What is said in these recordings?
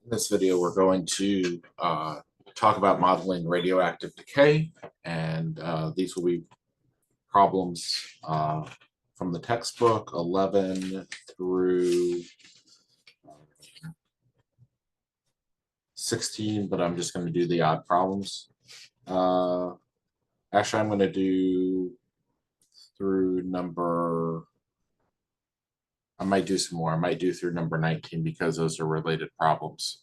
In this video, we're going to talk about modeling radioactive decay, and these will be problems from the textbook 11 through 16, but I'm just going to do the odd problems. Actually, I'm going to do through I might do some more. I might do through number 19 because those are related problems.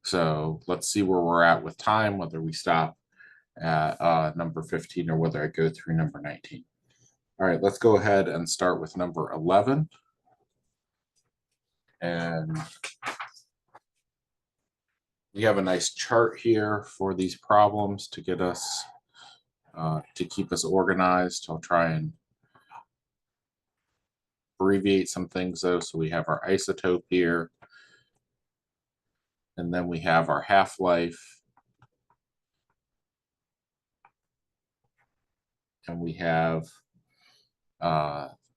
So let's see where we're at with time, whether we stop at number 15 or whether I go through number 19. All right, let's go ahead and start with number 11. And we have a nice chart here for these problems to get us, to keep us organized. I'll try and abbreviate some things though. So we have our isotope here, and then we have our half-life, and we have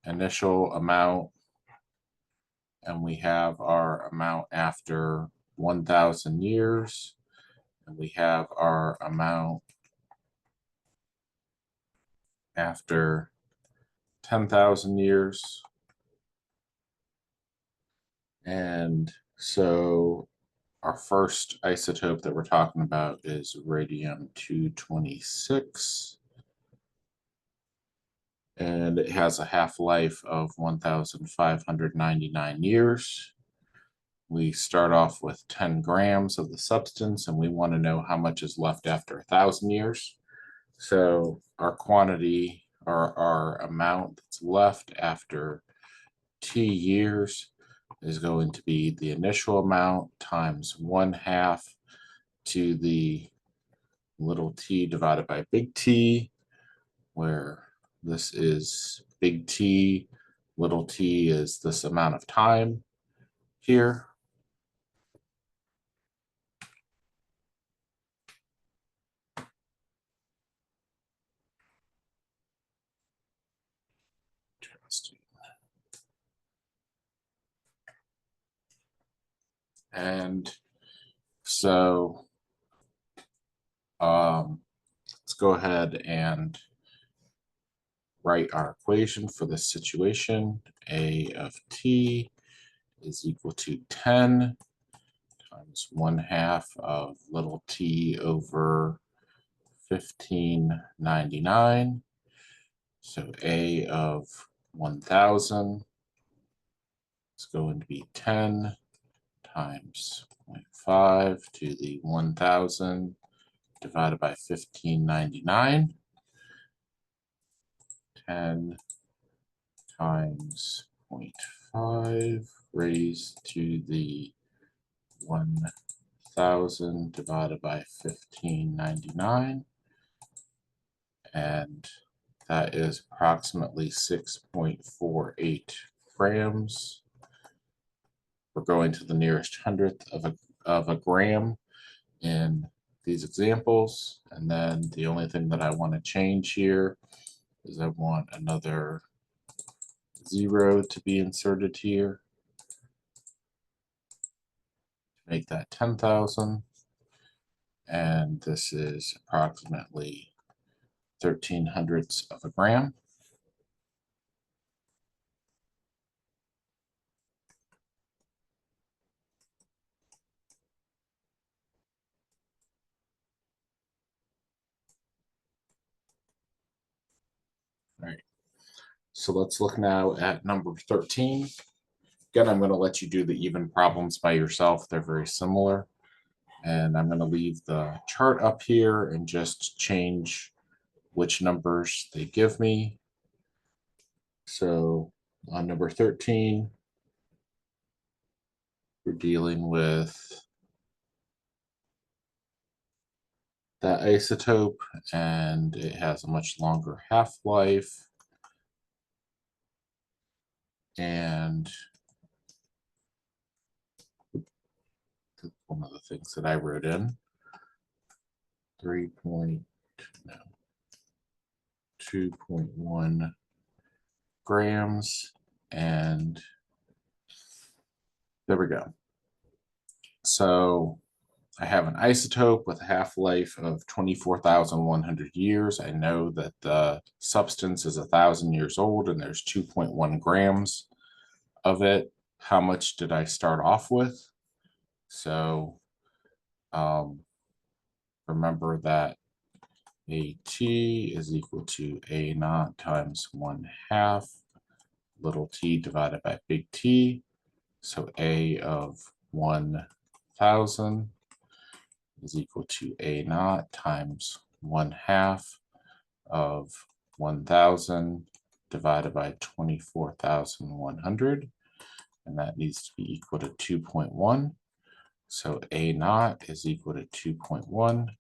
initial amount, and we have our amount after 1,000 years, and we have our amount after 10,000 years. And so our first isotope that we're talking about is radium-226. And it has a half-life of 1,599 years. We start off with 10 grams of the substance, and we want to know how much is left after 1,000 years. So our quantity, or our amount that's left after T years, is going to be the initial amount times 1/2 to the little t divided by big T, where this is big T, little t is this amount of time here. And so let's go ahead and write our equation for this situation. A of t is equal to 10 times 1/2 of little t over 1599. So A of 1,000 is going to be 10 times 0.5 to the 1,000 divided by 1599. 10 times 0.5 raised to the 1,000 divided by 1599. And that is approximately 6.48 grams. We're going to the nearest hundredth of a gram in these examples. And then the only thing that I want to change here is I want another 0 to be inserted here to make that 10,000. And this is approximately 1/1300ths of a gram. All right, so let's look now at number 13. Again, I'm going to let you do the even problems by yourself. They're very similar. And I'm going to leave the chart up here and just change which numbers they give me. So on number 13, we're dealing with that isotope, and it has a much longer half-life. And one of the things that I wrote in, 2.1 grams, and there we go. So I have an isotope with a half-life of 24,100 years. I know that the substance is 1,000 years old and there's 2.1 grams of it. How much did I start off with? So remember that AT is equal to A naught times 1/2 little t divided by big T. So A of 1,000 is equal to A naught times 1/2 of 1,000 divided by 24,100. And that needs to be equal to 2.1. So A naught is equal to 2.1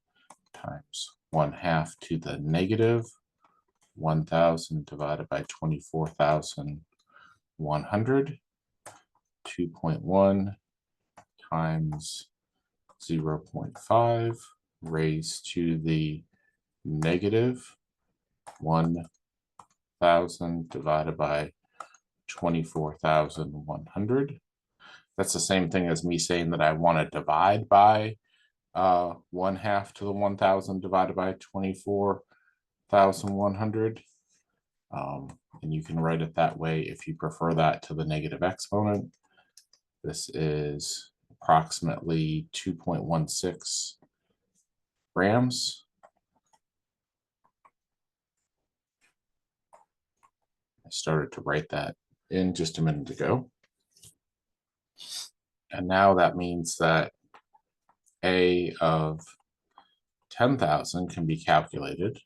times 1/2 to the negative 1,000 divided by 24,100. 2.1 times 0.5 raised to the negative 1,000 divided by 24,100. That's the same thing as me saying that I want to divide by 1/2 to the 1,000 divided by 24,100. And you can write it that way if you prefer that to the negative exponent. This is approximately 2.16 grams. I started to write that in just a minute ago. And now that means that A of 10,000 can be calculated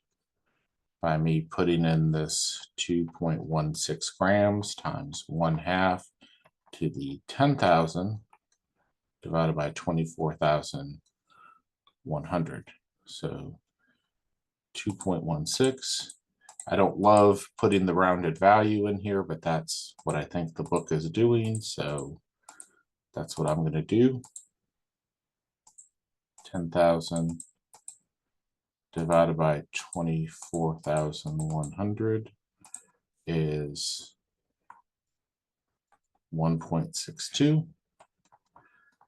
by me putting in this 2.16 grams times 1/2 to the 10,000 divided by 24,100. So 2.16. I don't love putting the rounded value in here, but that's what I think the book is doing. So that's what I'm going to do. 10,000 divided by 24,100 is 1.62.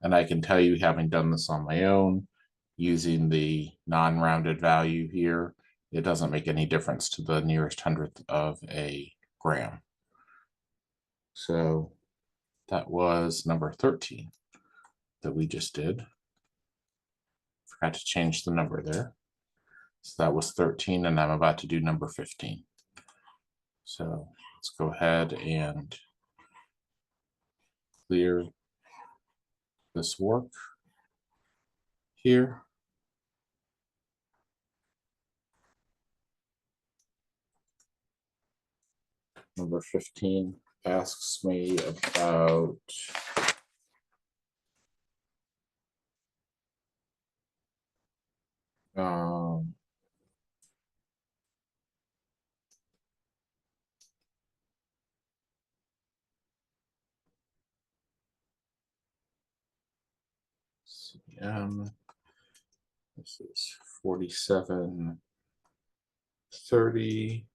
And I can tell you, having done this on my own, using the non-rounded value here, it doesn't make any difference to the nearest hundredth of a gram. So that was number 13 that we just did. Forgot to change the number there. So that was 13, and I'm about to do number 15. So let's go ahead and clear this work here. Number 15 asks me about CM. This is 4730.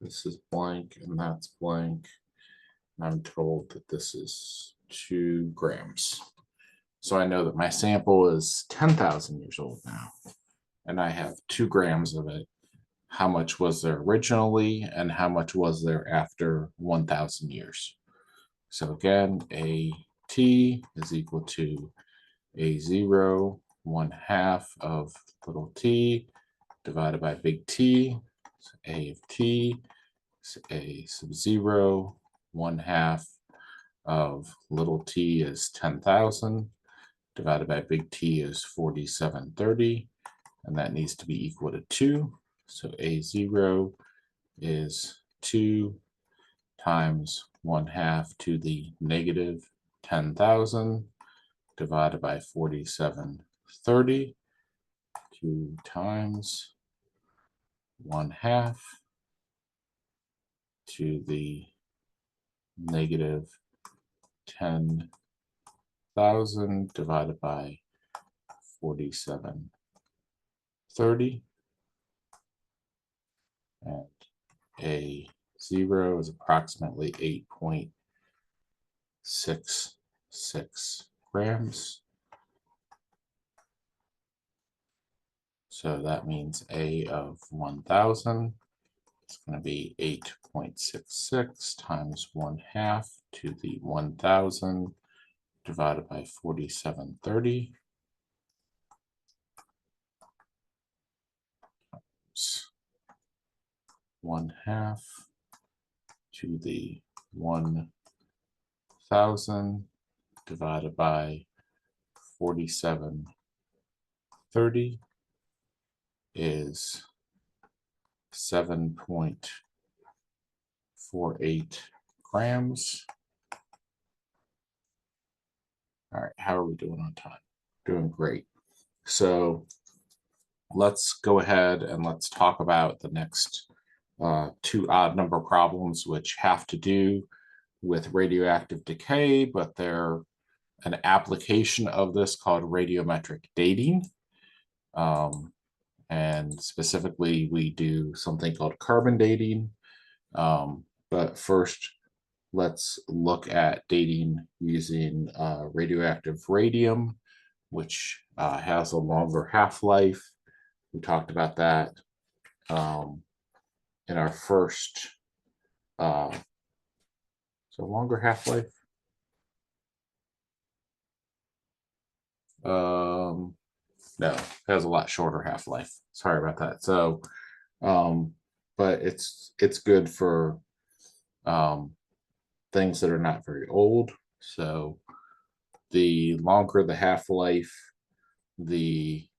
This is blank and that's blank. I'm told that this is 2 grams. So I know that my sample is 10,000 years old now, and I have 2 grams of it. How much was there originally, and how much was there after 1,000 years? So again, AT is equal to A0, 1/2 of little t divided by big T. So A of t is A sub 0, 1/2 of little t is 10,000 divided by big T is 4730, and that needs to be equal to 2. So A0 is 2 times 1/2 to the negative 10,000 divided by 4730. 2 times 1/2 to the negative 10,000 divided by 4730. And A0 is approximately 8.66 grams. So that means A of 1,000. It's going to be 8.66 times 1/2 to the 1,000 divided by 4730. 1/2 to the 1,000 divided by 4730 is 7.48 grams. All right, how are we doing on time? Doing great. So let's go ahead and let's talk about the next two odd number problems, which have to do with radioactive decay, but they're an application of this called radiometric dating. And specifically, we do something called carbon dating. But first, let's look at dating using radioactive radium, which has a longer half-life. We talked about that in our first, so longer half-life. No, it has a lot shorter half-life. Sorry about that. So, but it's good for things that are not very old. So the longer the half-life, the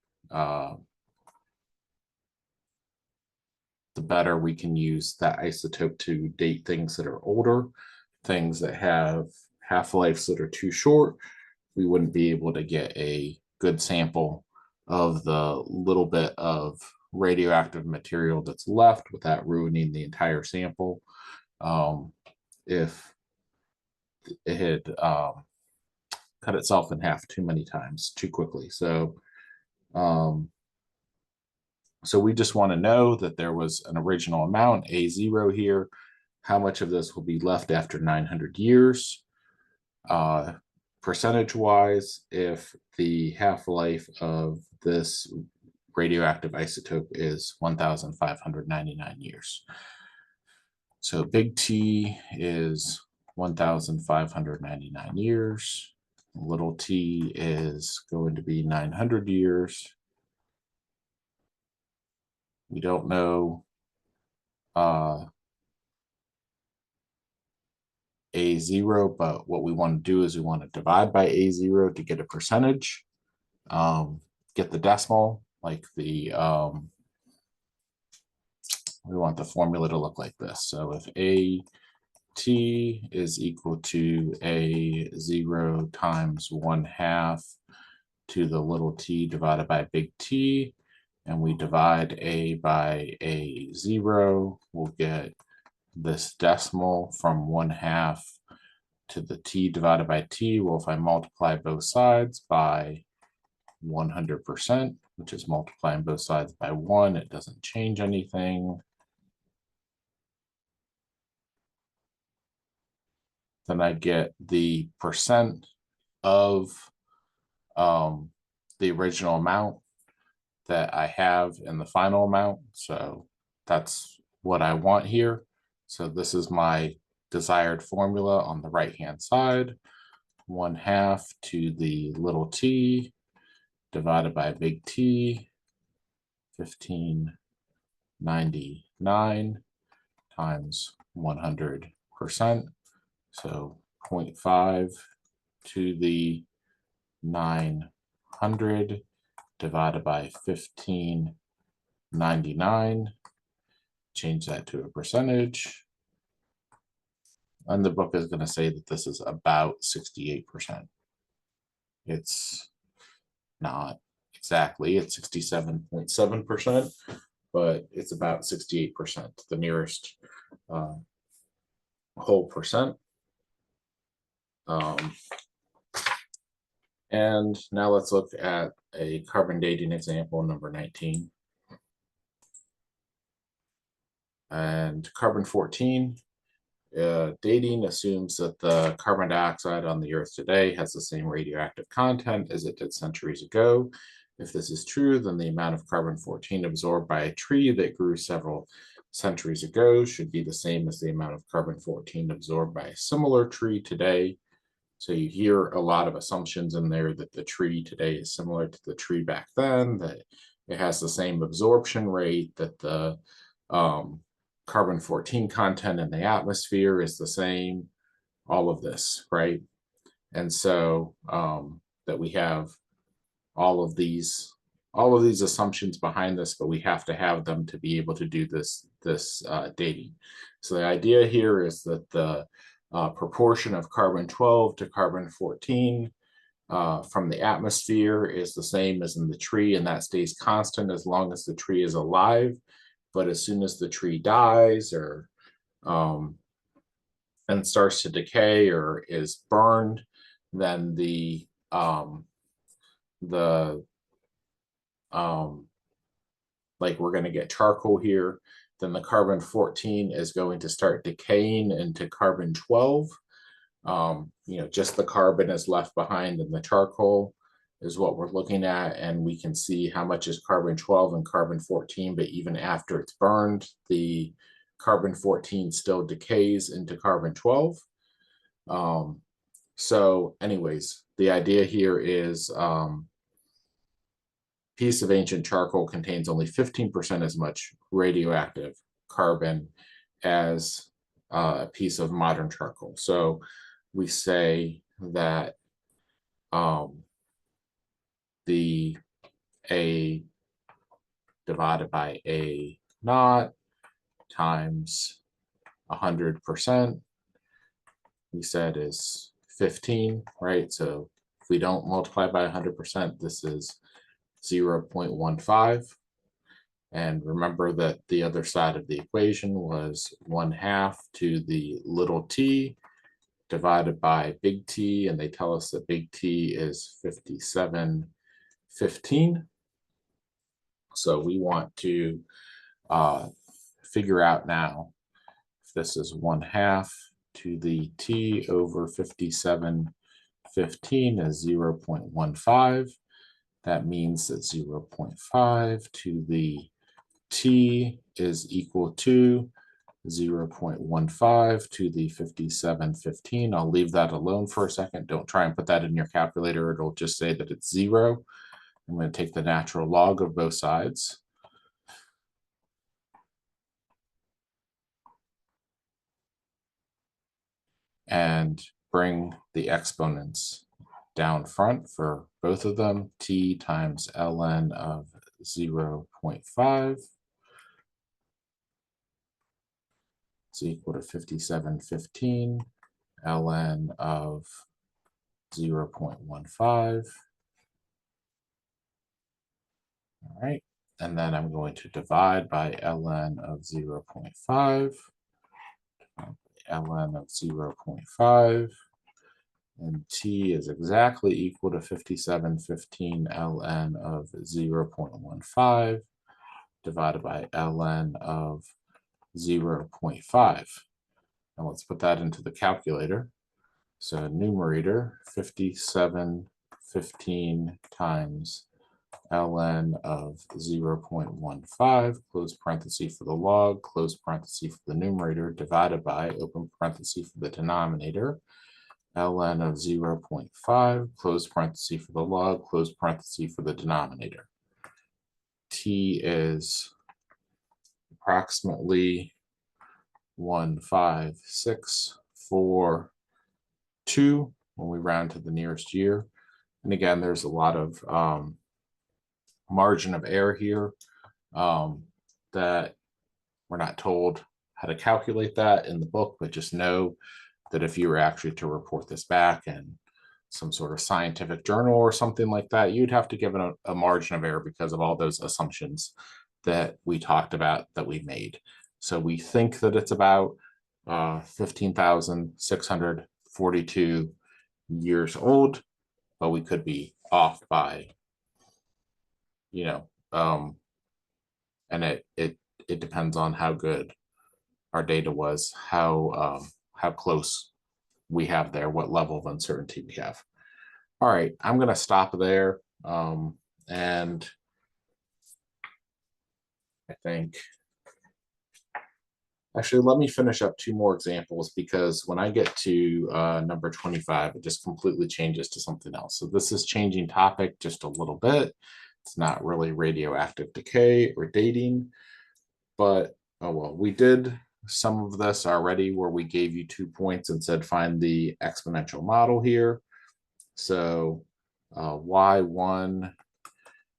better we can use that isotope to date things that are older. Things that have half-lives that are too short, we wouldn't be able to get a good sample of the little bit of radioactive material that's left without ruining the entire sample. If it had cut itself in half too many times too quickly. So we just want to know that there was an original amount, A0 here. How much of this will be left after 900 years? Percentage-wise, if the half-life of this radioactive isotope is 1,599 years. So big T is 1,599 years. Little t is going to be 900 years. We don't know A0, but what we want to do is we want to divide by A0 to get a percentage. Get the decimal, like the we want the formula to look like this. So if AT is equal to A0 times 1/2 to the little t divided by big T, and we divide A by A0, we'll get this decimal from 1/2 to the t divided by t. Well, if I multiply both sides by 100%, which is multiplying both sides by 1, it doesn't change anything. Then I get the percent of the original amount that I have in the final amount. So that's what I want here. So this is my desired formula on the right-hand side. 1/2 to the little t divided by big T, 1599 times 100%. So 0.5 to the 900 divided by 1599. Change that to a percentage. And the book is going to say that this is about 68%. It's not exactly, it's 67.7%, but it's about 68%, the nearest whole percent. And now let's look at a carbon dating example, number 19. And carbon 14, dating assumes that the carbon dioxide on the Earth today has the same radioactive content as it did centuries ago. If this is true, then the amount of carbon-14 absorbed by a tree that grew several centuries ago should be the same as the amount of carbon-14 absorbed by a similar tree today. So you hear a lot of assumptions in there that the tree today is similar to the tree back then, that it has the same absorption rate, that the carbon-14 content in the atmosphere is the same, all of this, right? And so that we have all of these assumptions behind this, but we have to have them to be able to do this dating. So the idea here is that the proportion of carbon-12 to carbon-14 from the atmosphere is the same as in the tree, and that stays constant as long as the tree is alive. But as soon as the tree dies or and starts to decay or is burned, then like we're going to get charcoal here, then the carbon-14 is going to start decaying into carbon-12. Just the carbon is left behind, and the charcoal is what we're looking at, and we can see how much is carbon-12 and carbon-14, but even after it's burned, the carbon-14 still decays into carbon-12. So anyways, the idea here is piece of ancient charcoal contains only 15% as much radioactive carbon as a piece of modern charcoal. So we say that the A divided by A naught times 100%, we said is 15, right? So if we don't multiply by 100%, this is 0.15. And remember that the other side of the equation was 1/2 to the little t divided by big T, and they tell us that big T is 5715. So we want to figure out now if this is 1/2 to the T over 5715 is 0.15. That means that 0.5 to the T is equal to 0.15 to the 5715. I'll leave that alone for a second. Don't try and put that in your calculator. It'll just say that it's 0. I'm going to take the natural log of both sides. And bring the exponents down front for both of them. T times ln of 0.5 is equal to 5715 ln of 0.15. All right, and then I'm going to divide by ln of 0.5, ln of 0.5, and T is exactly equal to 5715 ln of 0.15 divided by ln of 0.5. Now let's put that into the calculator. So numerator, 5715 times ln of 0.15, close parenthesis for the log, close parenthesis for the numerator, divided by, open parenthesis for the denominator, ln of 0.5, close parenthesis for the log, close parenthesis for the denominator. T is approximately 15642 when we round to the nearest year. And again, there's a lot of margin of error here that we're not told how to calculate that in the book, but just know that if you were actually to report this back in some sort of scientific journal or something like that, you'd have to give it a margin of error because of all those assumptions that we talked about that we made. So we think that it's about 15,642 years old, but we could be off by, and it depends on how good our data was, how close we have there, what level of uncertainty we have. All right, I'm going to stop there. And I think, actually, let me finish up two more examples, because when I get to number 25, it just completely changes to something else. So this is changing topic just a little bit. It's not really radioactive decay or dating, but oh well, we did some of this already where we gave you 2 points and said find the exponential model here. So y1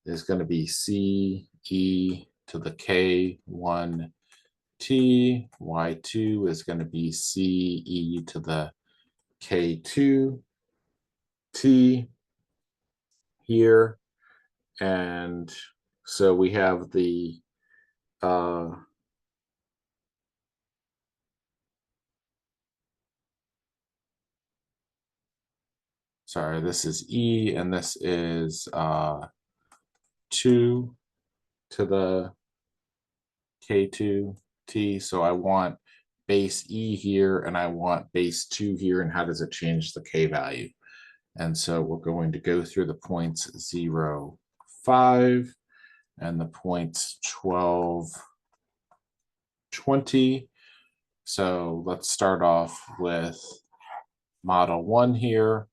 is going to be c e to the k1 t, y2 is going to be c e to the k2 t here. And so we have the sorry, this is e, and this is 2 to the k2t. So I want base e here, and I want base 2 here, and how does it change the k value? And so we're going to go through the points 0, 5, and the points 12, 20. So let's start off with model 1 here.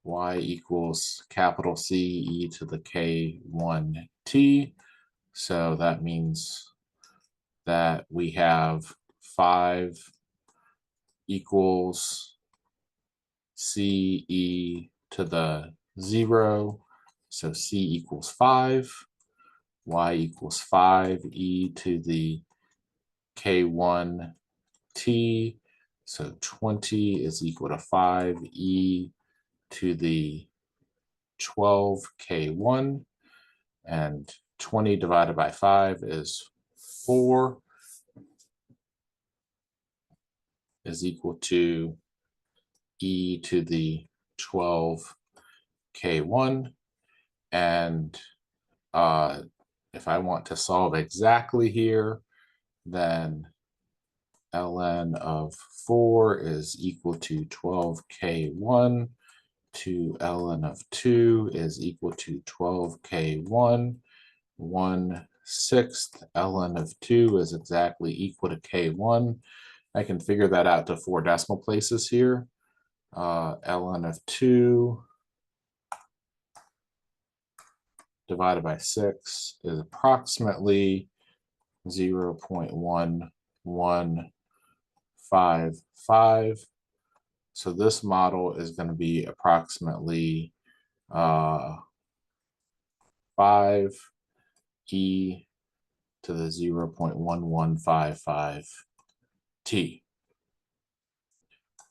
Y equals capital C e to the k1t. So that means that we have 5 equals C e to the 0. So C equals 5. Y equals 5 e to the k1 t. So 20 is equal to 5 e to the 12 k1. And 20 divided by 5 is 4, is equal to e to the 12 k1. And if I want to solve exactly here, then ln of 4 is equal to 12 k1 to ln of 2 is equal to 12 k1. 1/6 ln of 2 is exactly equal to k1. I can figure that out to 4 decimal places here. Ln of 2 divided by 6 is approximately 0.1155. So this model is going to be approximately 5 e to the 0.1155 t.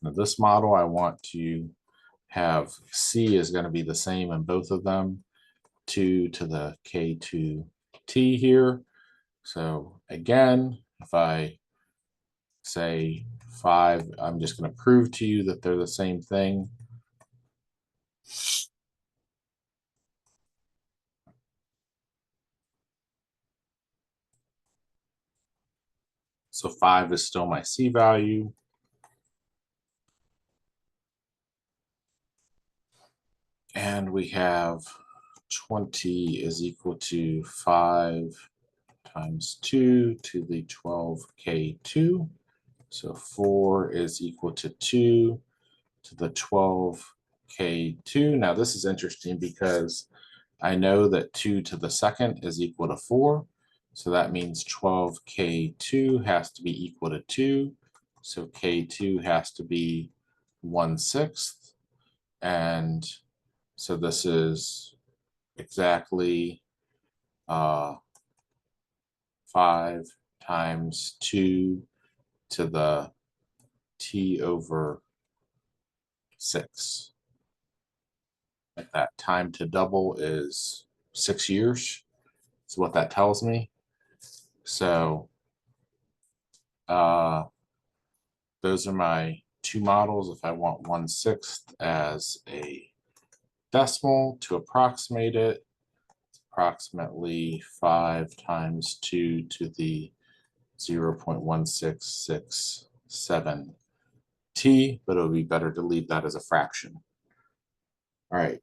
Now this model, I want to have c is going to be the same in both of them, 2 to the k2t here. So again, if I say 5, I'm just going to prove to you that they're the same thing. So 5 is still my C value. And we have 20 is equal to 5 times 2 to the 12k2. So 4 is equal to 2 to the 12k2. Now this is interesting because I know that 2 to the second is equal to 4. So that means 12k2 has to be equal to 2. So k2 has to be 1/6. And so this is exactly 5 times 2 to the t over 6. That time to double is 6 years. That's what that tells me. So those are my two models. If I want 1/6 as a decimal to approximate it, it's approximately 5 times 2 to the 0.1667 t, but it would be better to leave that as a fraction. All right.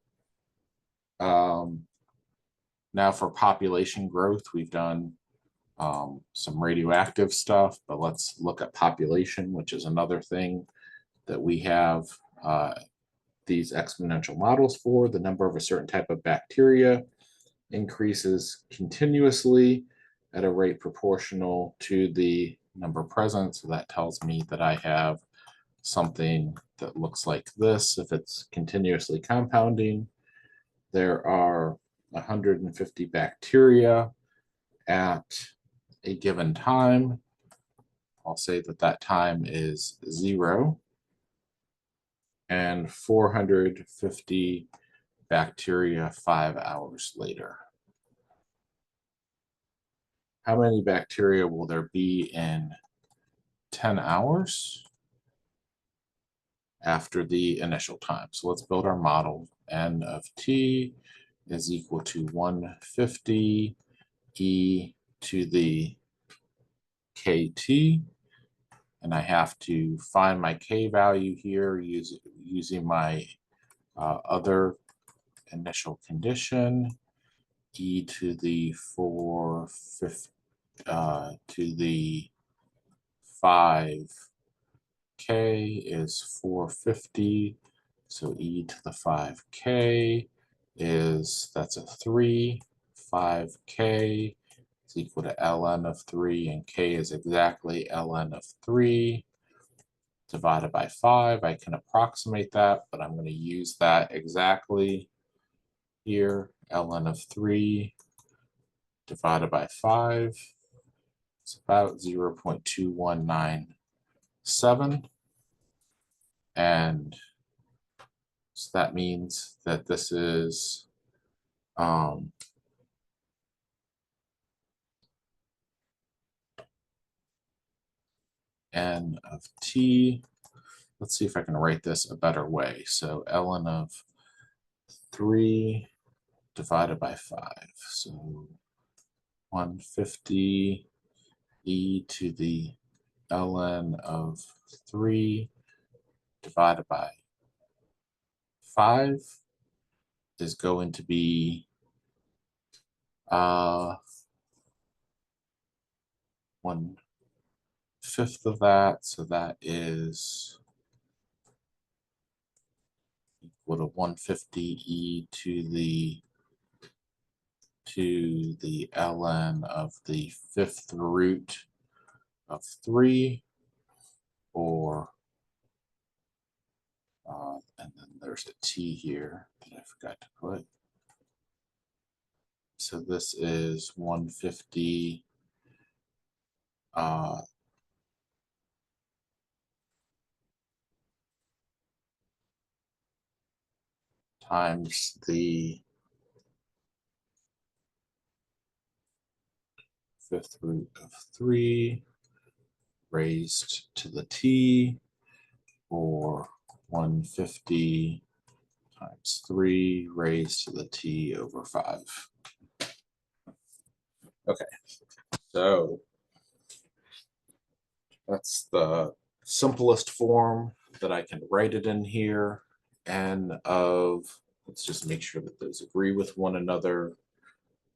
Now for population growth, we've done some radioactive stuff, but let's look at population, which is another thing that we have these exponential models for. The number of a certain type of bacteria increases continuously at a rate proportional to the number present. So that tells me that I have something that looks like this. If it's continuously compounding, there are 150 bacteria at a given time. I'll say that that time is 0, and 450 bacteria 5 hours later. How many bacteria will there be in 10 hours after the initial time? So let's build our model. N of t is equal to 150 e to the kt, and I have to find my k value here using my other initial condition, e to the 450 to the 5k is 450, so e to the 5k is, that's a 3, 5k is equal to ln of 3, and k is exactly ln of 3 divided by 5. I can approximate that, but I'm going to use that exactly here. Ln of 3 divided by 5 is about 0.2197. And so that means that this is n of t. Let's see if I can write this a better way. So ln of 3 divided by 5. So 150 e to the ln of 3 divided by 5 is going to be 1/5 of that. So that is equal to 150 e to the ln of the 5th root of 3, or and then there's a t here that I forgot to put. So this is 150 times the 5th root of 3 raised to the t, or 150 times 3 raised to the t over 5. Okay, so that's the simplest form that I can write it in here. N of, let's just make sure that those agree with one another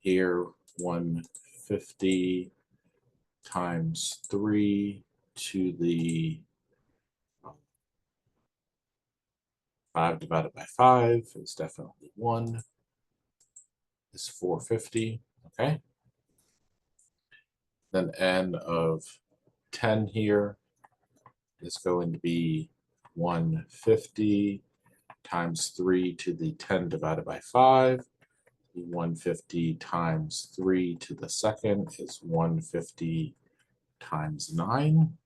here, 150 times 3 to the 5 divided by 5 is definitely 1, is 450, okay? Then n of 10 here is going to be 150 times 3 to the 10 divided by 5. 150 times 3 to the 2nd is 150 times 9.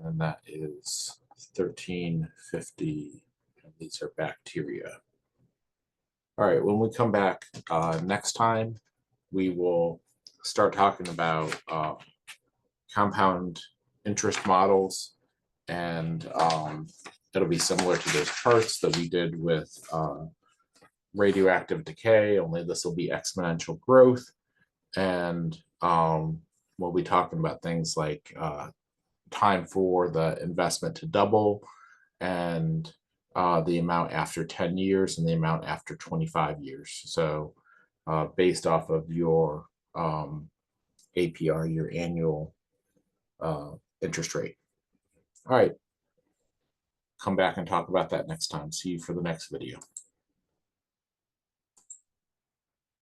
And that is 1350. And these are bacteria. All right, when we come back next time, we will start talking about compound interest models, and it'll be similar to those charts that we did with radioactive decay, only this will be exponential growth. And we'll be talking about things like time for the investment to double, and the amount after 10 years and the amount after 25 years. So based off of your APR, your annual interest rate. All right, come back and talk about that next time. See you for the next video.